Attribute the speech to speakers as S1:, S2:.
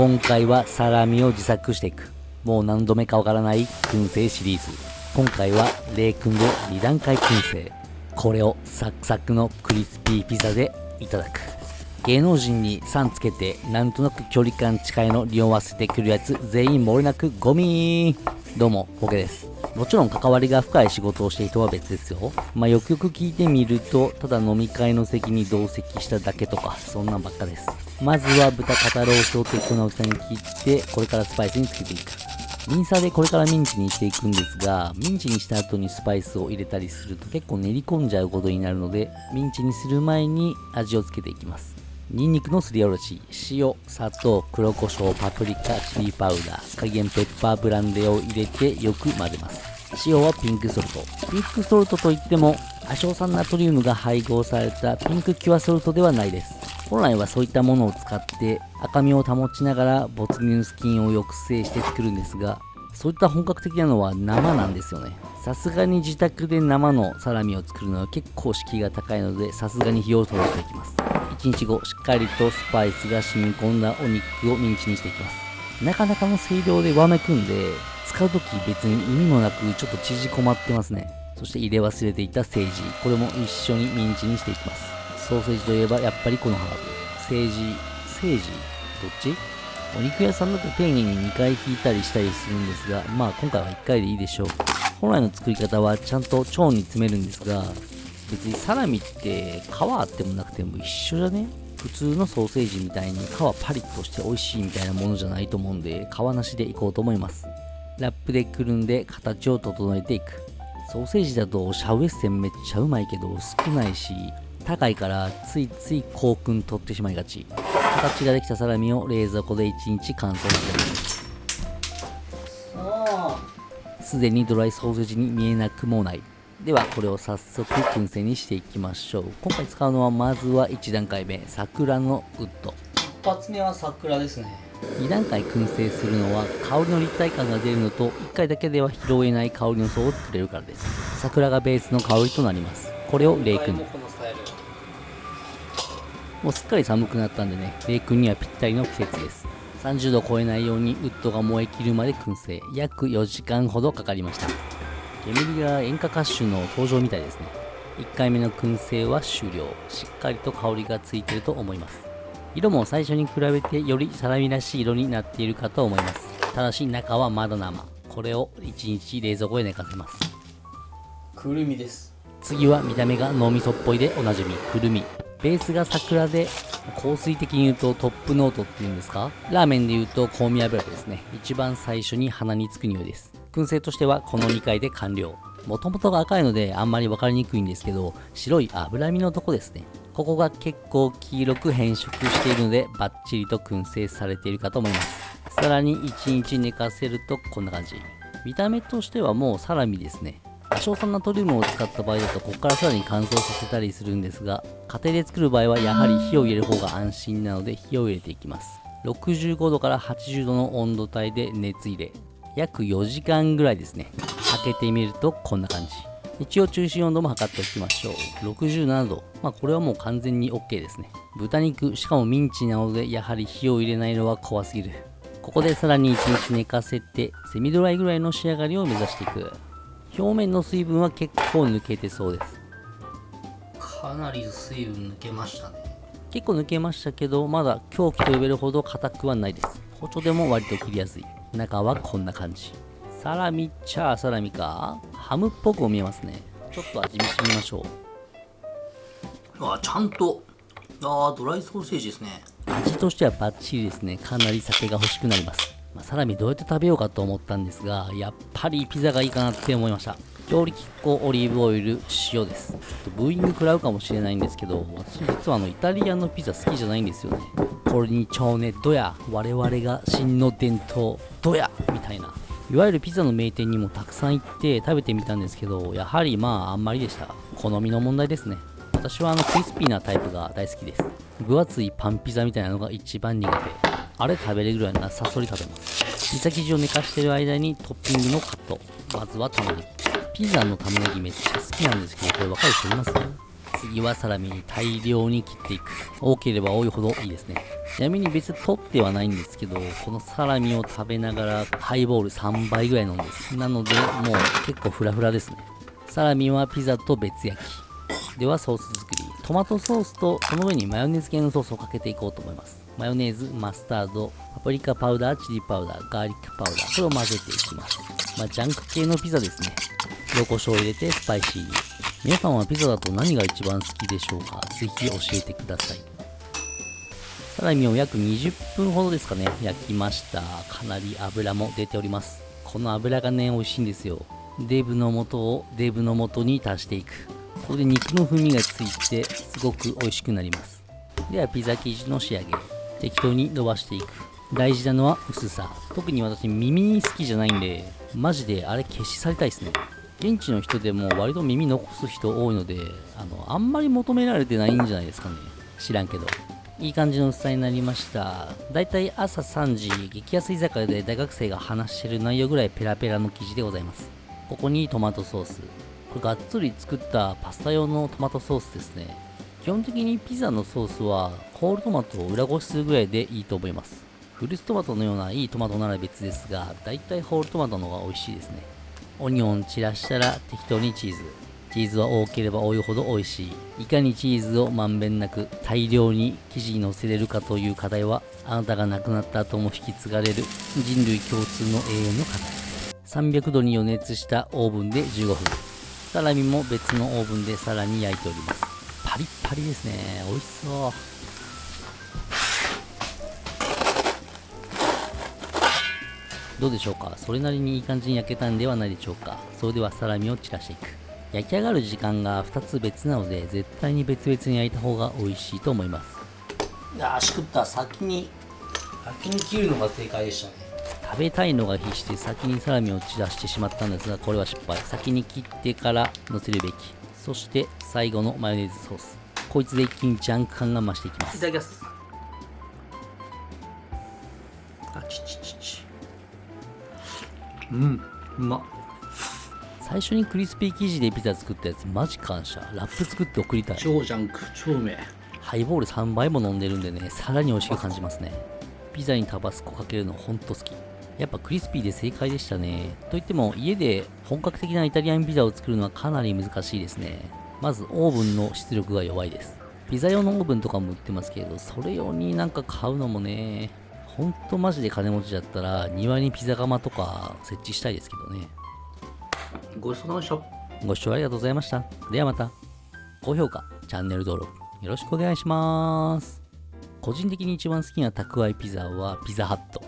S1: 今回はサラミを自作していく。もう何度目かわからない燻製シリーズ。今回は冷燻で2段階燻製。これをサクサクのクリスピーピザでいただく。芸能人にさんつけてなんとなく距離感近いの匂わせてくるやつ全員漏れなくゴミ。どうもボケです。もちろん関わりが深い仕事をしている人は別ですよ。よくよく聞いてみると、ただ飲み会の席に同席しただけとかそんなんばっかです。まずは豚肩ロースを適当な大きさに切って、これからスパイスにつけていく。ミンサーでこれからミンチにしていくんですが、ミンチにした後にスパイスを入れたりすると結構練り込んじゃうことになるので、ミンチにする前に味をつけていきます。ニンニクのすりおろし、塩、砂糖、黒胡椒、パプリカ、チリパウダー、カリエンペッパーブランデーを入れてよく混ぜます。塩はピンクソルト。ピンクソルトといっても亜硝酸ナトリウムが配合されたピンクキュアソルトではないです。本来はそういったものを使って赤みを保ちながら没入スキンを抑制して作るんですが、そういった本格的なのは生なんですよね。さすがに自宅で生のサラミを作るのは結構敷居が高いので、さすがに火を通していきます。1日後、しっかりとスパイスが染み込んだお肉をミンチにしていきます。なかなかの声量でわめくんで、使うとき別に意味もなくちょっと縮こまってますね。そして入れ忘れていたセージ、これも一緒にミンチにしていきます。ソーセージといえばやっぱりこのハーブ。セージ、どっち？お肉屋さんだと丁寧に2回引いたりしたりするんですが、今回は1回でいいでしょう。本来の作り方はちゃんと腸に詰めるんですが、別にサラミって皮あってもなくても一緒じゃね？普通のソーセージみたいに皮パリッとして美味しいみたいなものじゃないと思うんで、皮なしでいこうと思います。ラップでくるんで形を整えていく。ソーセージだとシャウエッセンめっちゃうまいけど少ないし高いからついつい高君取ってしまいがち。形ができたサラミを冷蔵庫で1日乾燥してます。すでにドライソーセージに見えなくもない。ではこれを早速燻製にしていきましょう。今回使うのはまずは1段階目、桜のウッド。
S2: 一発目は桜ですね。
S1: 2段階燻製するのは香りの立体感が出るのと、1回だけでは拾えない香りの層を作れるからです。桜がベースの香りとなります。これを冷燻。もうすっかり寒くなったんでね、冷燻にはぴったりの季節です。30度を超えないようにウッドが燃え切るまで燻製。約4時間ほどかかりました。煙が演歌歌手の登場みたいですね。1回目の燻製は終了。しっかりと香りがついていると思います。色も最初に比べてよりサラミらしい色になっているかと思います。ただし中はまだ生。これを1日冷蔵庫で寝かせます。
S2: くるみです。
S1: 次は見た目が脳みそっぽいでおなじみ、くるみ。ベースが桜で、香水的に言うとトップノートっていうんですか、ラーメンで言うと香味油ですね。一番最初に鼻につく匂いです。燻製としてはこの2回で完了。もともとが赤いのであんまり分かりにくいんですけど、白い脂身のとこですね。ここが結構黄色く変色しているのでバッチリと燻製されているかと思います。さらに1日寝かせるとこんな感じ。見た目としてはもうサラミですね。亜硝酸ナトリウムを使った場合だとここからさらに乾燥させたりするんですが、家庭で作る場合はやはり火を入れる方が安心なので火を入れていきます。65度から80度の温度帯で熱入れ、約4時間ぐらいですね。開けてみるとこんな感じ。一応中心温度も測っておきましょう。67度。これはもう完全に OK ですね。豚肉、しかもミンチなのでやはり火を入れないのは怖すぎる。ここでさらに1日寝かせてセミドライぐらいの仕上がりを目指していく。表面の水分は結構抜けてそうです。
S2: かなり水分抜けましたね。
S1: 結構抜けましたけど、まだ凶器と呼べるほど硬くはないです。包丁でも割と切りやすい。中はこんな感じ。サラミっちゃサラミか。ハムっぽくも見えますね。ちょっと味見してみましょう。
S2: ちゃんとドライソーセージですね。
S1: 味としてはバッチリですね。かなり酒が欲しくなります。サラミどうやって食べようかと思ったんですが、やっぱりピザがいいかなって思いました。強力粉、オリーブオイル、塩です。ブーイング食らうかもしれないんですけど、私実はイタリアンのピザ好きじゃないんですよね。これに蝶ネどや、我々が真の伝統どやみたいな。いわゆるピザの名店にもたくさん行って食べてみたんですけど、やはりあんまりでした。好みの問題ですね。私はクリスピーなタイプが大好きです。分厚いパンピザみたいなのが一番苦手。あれ食べれるぐらいならサソリ食べます。ピザ生地を寝かしてる間にトッピングのカット。まずは玉ねぎ。ピザの玉ねぎめっちゃ好きなんですけど、これ分かる人います？次はサラミ大量に切っていく。多ければ多いほどいいですね。ちなみに別に取ってはないんですけど、このサラミを食べながらハイボール3倍ぐらい飲んです。なのでもう結構フラフラですね。サラミはピザと別焼き。ではソース作り。トマトソースとその上にマヨネーズ系のソースをかけていこうと思います。マヨネーズ、マスタード、パプリカパウダー、チリパウダー、ガーリックパウダー、これを混ぜていきます。ジャンク系のピザですね。黒胡椒を入れてスパイシーに。皆さんはピザだと何が一番好きでしょうか？ぜひ教えてください。サラミを約20分ほどですかね、焼きました。かなり油も出ております。この油がね、美味しいんですよ。デブの素をデブの素に足していく。これで肉の風味がついて、すごく美味しくなります。では、ピザ生地の仕上げ。適当に伸ばしていく。大事なのは薄さ。特に私、耳好きじゃないんで、マジであれ消し去りたいですね。現地の人でも割と耳残す人多いので、あんまり求められてないんじゃないですかね。知らんけど。いい感じの薄さになりました。だいたい朝3時、激安居酒屋で大学生が話してる内容ぐらいペラペラの生地でございます。ここにトマトソース。これがっつり作ったパスタ用のトマトソースですね。基本的にピザのソースはホールトマトを裏ごしするぐらいでいいと思います。フルーツトマトのようないいトマトなら別ですが、だいたいホールトマトの方が美味しいですね。オニオン散らしたら適当にチーズ。チーズは多ければ多いほど美味しい。いかにチーズをまんべんなく大量に生地に乗せれるかという課題は、あなたが亡くなった後も引き継がれる人類共通の永遠の課題。300度に予熱したオーブンで15分。サラミも別のオーブンでさらに焼いております。パリッパリですね。美味しそう。どうでしょうか？それなりにいい感じに焼けたんではないでしょうか。それではサラミを散らしていく。焼き上がる時間が2つ別なので、絶対に別々に焼いた方が美味しいと思います。
S2: いやー、しくった先に切るのが正解でしたね。
S1: 食べたいのが必死で先にサラミを散らしてしまったんですが、これは失敗。先に切ってから乗せるべき。そして最後のマヨネーズソース。こいつで一気にジャンク感が増していきます。
S2: いただきます。あちちちち。うん、うまっ。
S1: 最初にクリスピー生地でピザ作ったやつマジ感謝。ラップ作って送りたい。
S2: 超ジャンク、超うめえ。
S1: ハイボール3倍も飲んでるんでね、さらに美味しく感じますね。ピザにタバスコかけるのほんと好き。やっぱクリスピーで正解でしたね。といっても家で本格的なイタリアンピザを作るのはかなり難しいですね。まずオーブンの出力が弱いです。ピザ用のオーブンとかも売ってますけど、それ用になんか買うのもね、ほんとマジで金持ちだったら庭にピザ窯とか設置したいですけどね。
S2: ごちそうさまでした。
S1: ご視聴ありがとうございました。ではまた。高評価、チャンネル登録よろしくお願いします。個人的に一番好きな宅配ピザはピザハット。